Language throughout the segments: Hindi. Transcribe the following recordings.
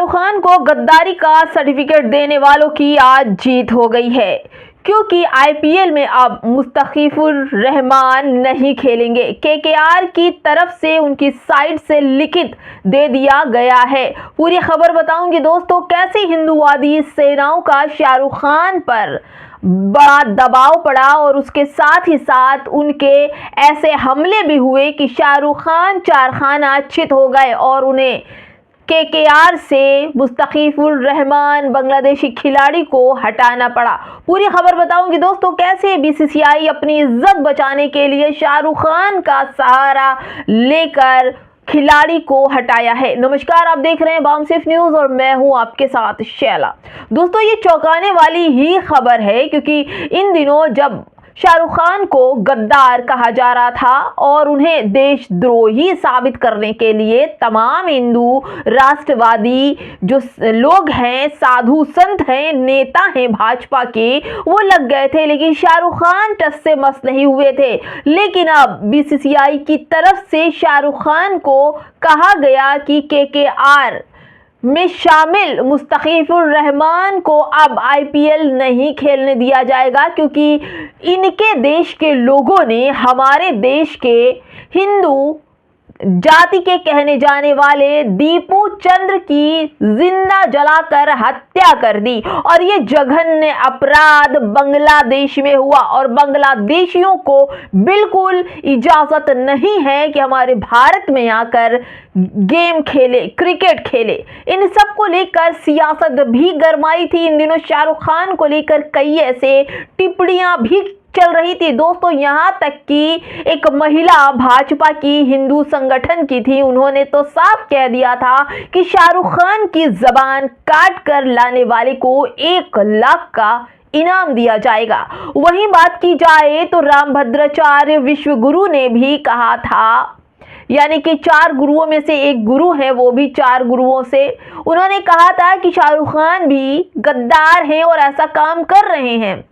शाहरुख खान को गद्दारी का सर्टिफिकेट देने वालों की आज जीत हो गई है, क्योंकि आईपीएल में अब मुस्तफिजुर रहमान नहीं खेलेंगे। केकेआर की तरफ से उनकी साइड से लिखित दे दिया गया है। पूरी खबर बताऊंगी दोस्तों, कैसे हिंदूवादी सेनाओं का शाहरुख खान पर बड़ा दबाव पड़ा और उसके साथ ही साथ उनके ऐसे हमले भी हुए कि शाहरुख खान चारखाना चित हो गए और उन्हें केकेआर से मुस्तफिजुर रहमान बांग्लादेशी खिलाड़ी को हटाना पड़ा। पूरी खबर बताऊंगी दोस्तों, कैसे बीसीसीआई अपनी इज्जत बचाने के लिए शाहरुख खान का सहारा लेकर खिलाड़ी को हटाया है। नमस्कार, आप देख रहे हैं बॉम्बसिफ न्यूज और मैं हूं आपके साथ शैला। दोस्तों, ये चौंकाने वाली ही खबर है, क्योंकि इन दिनों जब शाहरुख खान को गद्दार कहा जा रहा था और उन्हें देशद्रोही साबित करने के लिए तमाम हिंदू राष्ट्रवादी जो लोग हैं, साधु संत हैं, नेता हैं भाजपा के, वो लग गए थे। लेकिन शाहरुख खान टस से मस नहीं हुए थे। लेकिन अब बीसीसीआई की तरफ से शाहरुख खान को कहा गया कि केकेआर में शामिल मुस्तफिजुर रहमान को अब आईपीएल नहीं खेलने दिया जाएगा, क्योंकि इनके देश के लोगों ने हमारे देश के हिंदू जाति के कहने जाने वाले दीपू चंद्र की जिंदा जलाकर हत्या कर दी। और ये जघन्य अपराध बांग्लादेश में हुआ और बांग्लादेशियों को बिल्कुल इजाजत नहीं है कि हमारे भारत में आकर गेम खेले, क्रिकेट खेले। इन सब को लेकर सियासत भी गरमाई थी। इन दिनों शाहरुख खान को लेकर कई ऐसे टिप्पणियां भी चल रही थी दोस्तों, यहां तक कि एक महिला भाजपा की हिंदू संगठन की थी, उन्होंने तो साफ कह दिया था कि शाहरुख खान की जबान काट कर लाने वाले को 1 लाख का इनाम दिया जाएगा। वहीं बात की जाए तो रामभद्राचार्य विश्वगुरु ने भी कहा था, यानी कि 4 गुरुओं में से एक गुरु है, वो भी 4 गुरुओं से उन्होंने कहा था कि शाहरुख खान भी गद्दार हैं और ऐसा काम कर रहे हैं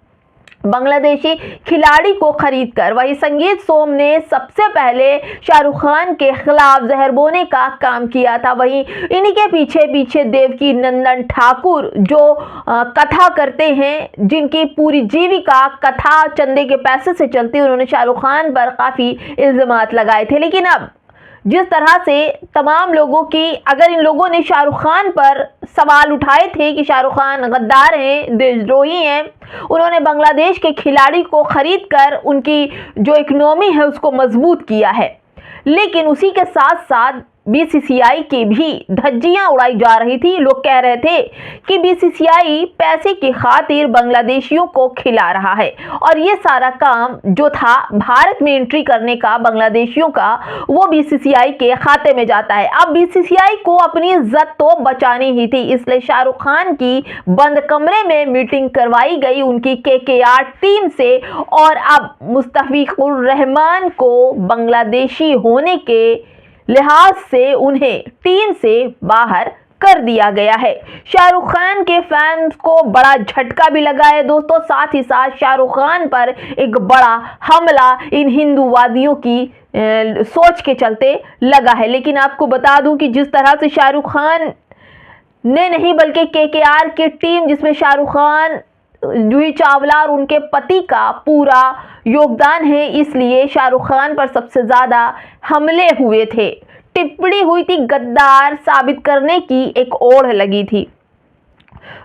बांग्लादेशी खिलाड़ी को खरीदकर। वही संगीत सोम ने सबसे पहले शाहरुख खान के खिलाफ जहर बोने का काम किया था। वहीं इन्हीं के पीछे पीछे देवकी नंदन ठाकुर जो कथा करते हैं, जिनकी पूरी जीविका कथा चंदे के पैसे से चलती, उन्होंने शाहरुख खान पर काफी इल्जामात लगाए थे। लेकिन अब जिस तरह से तमाम लोगों की, अगर इन लोगों ने शाहरुख खान पर सवाल उठाए थे कि शाहरुख खान गद्दार हैं, देशद्रोही हैं, उन्होंने बांग्लादेश के खिलाड़ी को खरीदकर उनकी जो इकोनॉमी है उसको मजबूत किया है, लेकिन उसी के साथ साथ बीसीसीआई की भी धज्जियां उड़ाई जा रही थी। लोग कह रहे थे कि बीसीसीआई पैसे की खातिर बांग्लादेशियों को खिला रहा है और ये सारा काम जो था भारत में एंट्री करने का बांग्लादेशियों का, वो बीसीसीआई के खाते में जाता है। अब बीसीसीआई को अपनी इज्जत तो बचानी ही थी, इसलिए शाहरुख खान की बंद कमरे में मीटिंग करवाई गई उनकी केकेआर टीम से और अब मुस्तफिजुर रहमान को बांग्लादेशी होने के लिहाज से उन्हें टीम से बाहर कर दिया गया है। शाहरुख खान के फैंस को बड़ा झटका भी लगा है दोस्तों, साथ ही साथ शाहरुख खान पर एक बड़ा हमला इन हिंदूवादियों की सोच के चलते लगा है। लेकिन आपको बता दूं कि जिस तरह से शाहरुख खान ने नहीं बल्कि केकेआर की टीम, जिसमें शाहरुख खान, जूही चावला और उनके पति का पूरा योगदान है, इसलिए शाहरुख खान पर सबसे ज्यादा हमले हुए थे, टिप्पणी हुई थी, गद्दार साबित करने की एक ओढ़ लगी थी।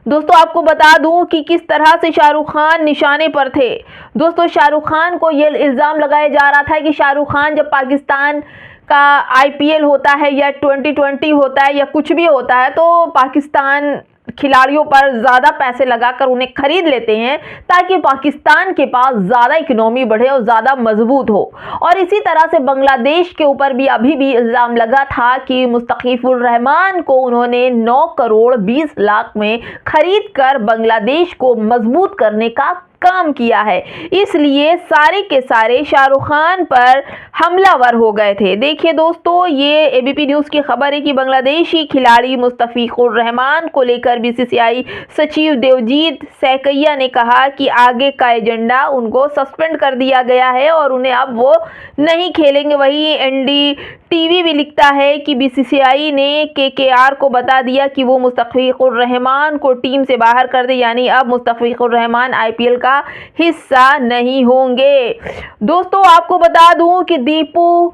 दोस्तों, आपको बता दूं कि किस तरह से शाहरुख खान निशाने पर थे। दोस्तों, शाहरुख खान को यह इल्जाम लगाया जा रहा था कि शाहरुख खान जब पाकिस्तान का आईपीएल होता है या 2020 होता है या कुछ भी होता है, तो पाकिस्तान खिलाड़ियों पर ज़्यादा पैसे लगाकर उन्हें खरीद लेते हैं ताकि पाकिस्तान के पास ज़्यादा इकोनॉमी बढ़े और ज़्यादा मजबूत हो। और इसी तरह से बांग्लादेश के ऊपर भी अभी भी इल्ज़ाम लगा था कि मुस्तफिजुर रहमान को उन्होंने 9 करोड़ 20 लाख में खरीद कर बांग्लादेश को मजबूत करने का काम किया है, इसलिए सारे के सारे शाहरुख खान पर हमलावर हो गए थे। देखिए दोस्तों, ये एबीपी न्यूज़ की खबर है कि बांग्लादेशी खिलाड़ी मुस्तफिजुर रहमान को लेकर बीसीसीआई सचिव देवजीत सहकैया ने कहा कि आगे का एजेंडा उनको सस्पेंड कर दिया गया है और उन्हें अब वो नहीं खेलेंगे। वहीं एनडीटीवी भी लिखता है कि बीसीसीआई ने केकेआर को बता दिया कि वो मुस्तफिजुर रहमान को टीम से बाहर कर दे, यानी अब मुस्तफिजुर रहमान आईपीएल का हिस्सा नहीं होंगे। दोस्तों, आपको बता दूं कि दीपू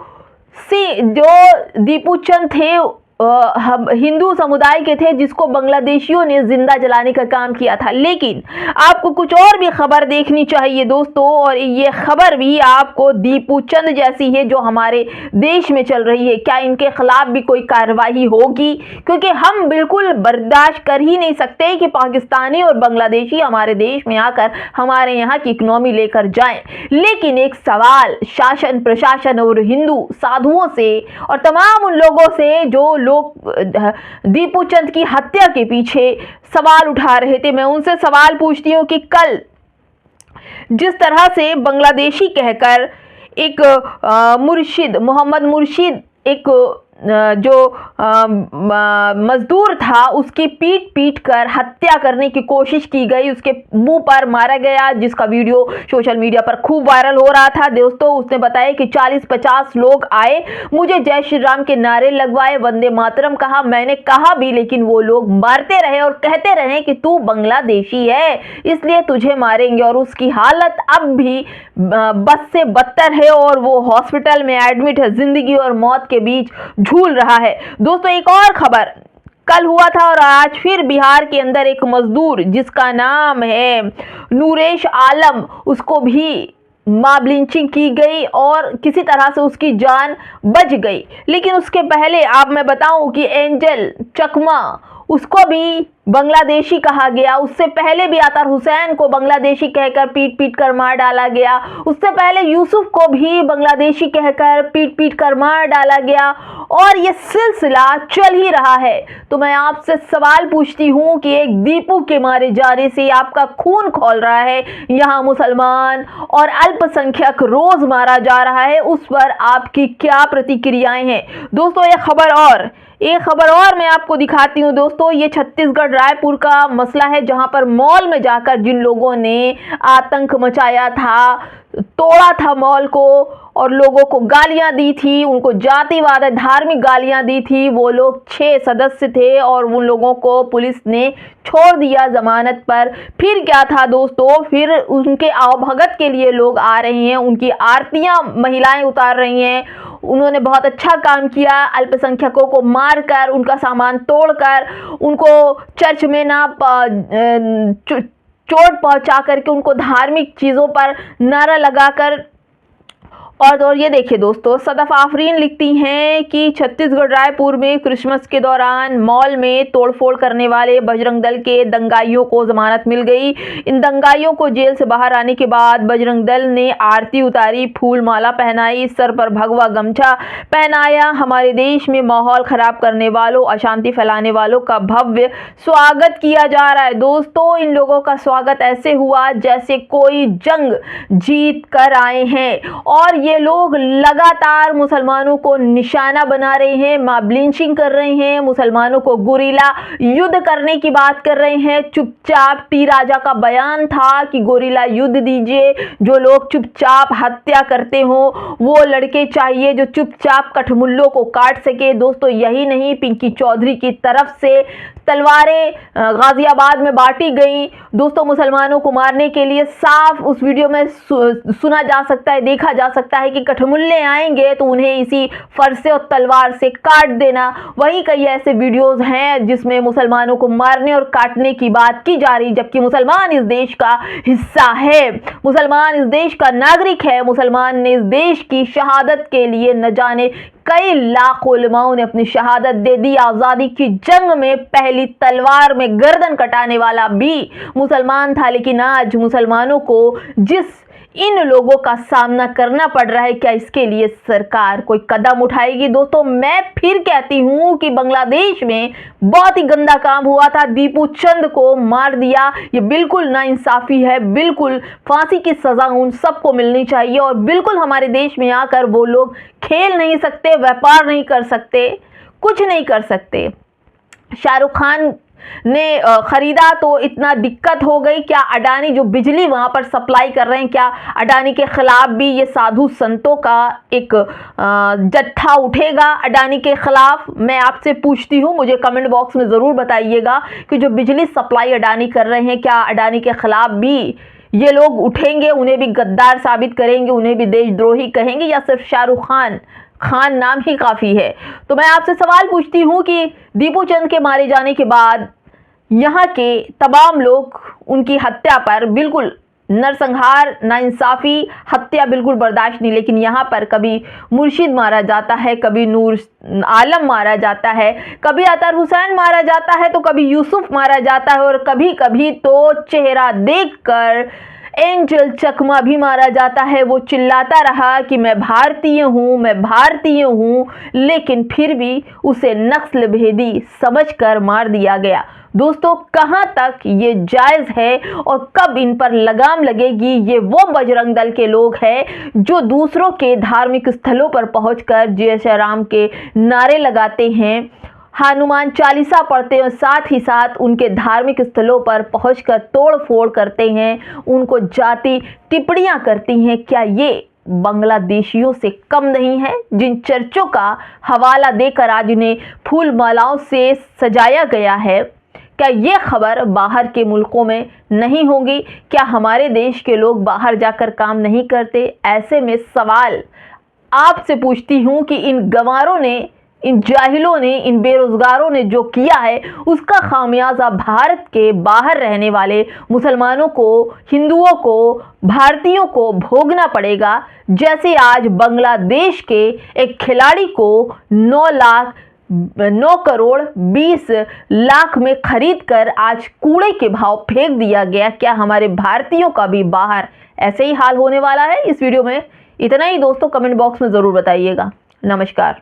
चंद थे, हिंदू समुदाय के थे, जिसको बांग्लादेशियों ने जिंदा जलाने का काम किया था। लेकिन आपको कुछ और भी खबर देखनी चाहिए दोस्तों, और ये खबर भी आपको दीपू चंद जैसी है जो हमारे देश में चल रही है। क्या इनके खिलाफ भी कोई कार्रवाई होगी? क्योंकि हम बिल्कुल बर्दाश्त कर ही नहीं सकते कि पाकिस्तानी और बांग्लादेशी हमारे देश में आकर हमारे यहाँ की इकोनॉमी लेकर जाएं। लेकिन एक सवाल शासन प्रशासन और हिंदू साधुओं से और तमाम उन लोगों से जो लोग दीपू चंद की हत्या के पीछे सवाल उठा रहे थे, मैं उनसे सवाल पूछती हूँ कि कल जिस तरह से बांग्लादेशी कहकर एक मोहम्मद मुर्शिद, एक जो मजदूर था, उसकी पीट कर हत्या करने की कोशिश की गई, उसके मुंह पर मारा गया, जिसका वीडियो सोशल मीडिया पर खूब वायरल हो रहा था। दोस्तों, उसने बताया कि 40-50 लोग आए, मुझे जय श्री राम के नारे लगवाए, वंदे मातरम कहा, मैंने कहा भी, लेकिन वो लोग मारते रहे और कहते रहे कि तू बांग्लादेशी है इसलिए तुझे मारेंगे। और उसकी हालत अब भी बस से बदतर है और वो हॉस्पिटल में एडमिट है, जिंदगी और मौत के बीच झूल रहा है। दोस्तों, एक और खबर कल हुआ था और आज फिर बिहार के अंदर एक मजदूर जिसका नाम है नूरेश आलम, उसको भी मॉब लिंचिंग की गई और किसी तरह से उसकी जान बच गई। लेकिन उसके पहले मैं बताऊं कि एंजल चकमा, उसको भी बांग्लादेशी कहा गया। उससे पहले भी अतर हुसैन को बांग्लादेशी कहकर पीट कर मार डाला गया। उससे पहले यूसुफ को भी बांग्लादेशी कहकर पीट कर मार डाला गया और ये सिलसिला चल ही रहा है। तो मैं आपसे सवाल पूछती हूँ कि एक दीपू के मारे जाने से आपका खून खौल रहा है, यहाँ मुसलमान और अल्पसंख्यक रोज मारा जा रहा है, उस पर आपकी क्या प्रतिक्रियाएं हैं? दोस्तों, एक खबर और मैं आपको दिखाती हूँ। दोस्तों, ये छत्तीसगढ़ रायपुर का मसला है, जहां पर मॉल में जाकर जिन लोगों ने आतंक मचाया था, तोड़ा था मॉल को और लोगों को गालियां दी थी, उनको जातिवाद धार्मिक गालियां दी थी, वो लोग 6 सदस्य थे और उन लोगों को पुलिस ने छोड़ दिया जमानत पर। फिर क्या था दोस्तों, फिर उनके आवभगत के लिए लोग आ रहे हैं, उनकी आरतियां महिलाएं उतार रही हैं। उन्होंने बहुत अच्छा काम किया, अल्पसंख्यकों को मारकर, उनका सामान तोड़कर, उनको चर्च में ना चोट पहुंचा करके, उनको धार्मिक चीज़ों पर नारा लगाकर। और ये देखिए दोस्तों, सदफ आफरीन लिखती हैं कि छत्तीसगढ़ रायपुर में क्रिसमस के दौरान मॉल में तोड़फोड़ करने वाले बजरंग दल के दंगाइयों को जमानत मिल गई। इन दंगाइयों को जेल से बाहर आने के बाद बजरंग दल ने आरती उतारी, फूल माला पहनाई, सर पर भगवा गमछा पहनाया। हमारे देश में माहौल खराब करने वालों, अशांति फैलाने वालों का भव्य स्वागत किया जा रहा है। दोस्तों, इन लोगों का स्वागत ऐसे हुआ जैसे कोई जंग जीत कर आए हैं और ये लोग लगातार मुसलमानों को निशाना बना रहे हैं, मॉब लिंचिंग कर रहे हैं, मुसलमानों को गोरिल्ला युद्ध करने की बात कर रहे हैं। चुपचाप टी राजा का बयान था कि गोरिल्ला युद्ध दीजिए, जो लोग चुपचाप हत्या करते हो वो लड़के चाहिए जो चुपचाप कठमुल्लों को काट सके। दोस्तों, यही नहीं, पिंकी चौधरी की तरफ से तलवारें गाजियाबाद में बांटी गई दोस्तों मुसलमानों को मारने के लिए। साफ उस वीडियो में सुना जा सकता है, देखा जा सकता है कि कठमुल्ले आएंगे तो उन्हें इसी फरसे और तलवार से काट देना। वही कई ऐसे वीडियोस हैं जिसमें मुसलमानों को मारने और काटने की बात की जा रही, जबकि मुसलमान इस देश का हिस्सा है, मुसलमान इस देश का नागरिक है। मुसलमान ने इस देश की शहादत के लिए न जाने कई लाख उलमाओं ने अपनी शहादत दे दी। आज़ादी की जंग में पहली तलवार में गर्दन कटाने वाला भी मुसलमान था। लेकिन आज मुसलमानों को जिस इन लोगों का सामना करना पड़ रहा है। क्या इसके लिए सरकार कोई कदम उठाएगी? दोस्तों, मैं फिर कहती हूं कि बांग्लादेश में बहुत ही गंदा काम हुआ था, दीपू चंद को मार दिया। ये बिल्कुल नाइंसाफी है, बिल्कुल फांसी की सजा उन सबको मिलनी चाहिए। और बिल्कुल हमारे देश में आकर वो लोग खेल नहीं सकते, व्यापार नहीं कर सकते, कुछ नहीं कर सकते। शाहरुख खान ने खरीदा तो इतना दिक्कत हो गई। क्या अडानी जो बिजली वहां पर सप्लाई कर रहे हैं, क्या अडानी के खिलाफ भी ये साधु संतों का एक जत्था उठेगा अडानी के खिलाफ? मैं आपसे पूछती हूँ, मुझे कमेंट बॉक्स में ज़रूर बताइएगा कि जो बिजली सप्लाई अडानी कर रहे हैं, क्या अडानी के खिलाफ भी ये लोग उठेंगे, उन्हें भी गद्दार साबित करेंगे, उन्हें भी देशद्रोही कहेंगे, या सिर्फ शाहरुख खान नाम ही काफ़ी है? तो मैं आपसे सवाल पूछती हूँ कि दीपू चंद के मारे जाने के बाद यहाँ के तमाम लोग उनकी हत्या पर बिल्कुल नरसंहार, नाइंसाफ़ी, हत्या बिल्कुल बर्दाश्त नहीं। लेकिन यहाँ पर कभी मुर्शिद मारा जाता है, कभी नूर आलम मारा जाता है, कभी अतर हुसैन मारा जाता है, तो कभी यूसुफ मारा जाता है, और कभी कभी तो चेहरा देखकर एंजल चकमा भी मारा जाता है। वो चिल्लाता रहा कि मैं भारतीय हूँ, मैं भारतीय हूँ, लेकिन फिर भी उसे नस्ल भेदी समझकर मार दिया गया। दोस्तों, कहाँ तक ये जायज़ है और कब इन पर लगाम लगेगी? ये वो बजरंग दल के लोग हैं जो दूसरों के धार्मिक स्थलों पर पहुंचकर जय श्री राम के नारे लगाते हैं, हनुमान चालीसा पढ़ते हैं, साथ ही साथ उनके धार्मिक स्थलों पर पहुंचकर तोड़ फोड़ करते हैं, उनको जाति टिप्पणियां करती हैं। क्या ये बांग्लादेशियों से कम नहीं है, जिन चर्चों का हवाला देकर आज उन्हें फूल मालाओं से सजाया गया है? क्या ये खबर बाहर के मुल्कों में नहीं होगी? क्या हमारे देश के लोग बाहर जाकर काम नहीं करते? ऐसे में सवाल आपसे पूछती हूँ कि इन गंवारों ने, इन जाहिलों ने, इन बेरोजगारों ने जो किया है, उसका खामियाजा भारत के बाहर रहने वाले मुसलमानों को, हिंदुओं को, भारतीयों को भोगना पड़ेगा। जैसे आज बांग्लादेश के एक खिलाड़ी को 9 करोड़ 20 लाख में खरीद कर आज कूड़े के भाव फेंक दिया गया। क्या हमारे भारतीयों का भी बाहर ऐसे ही हाल होने वाला है? इस वीडियो में इतना ही दोस्तों, कमेंट बॉक्स में ज़रूर बताइएगा। नमस्कार।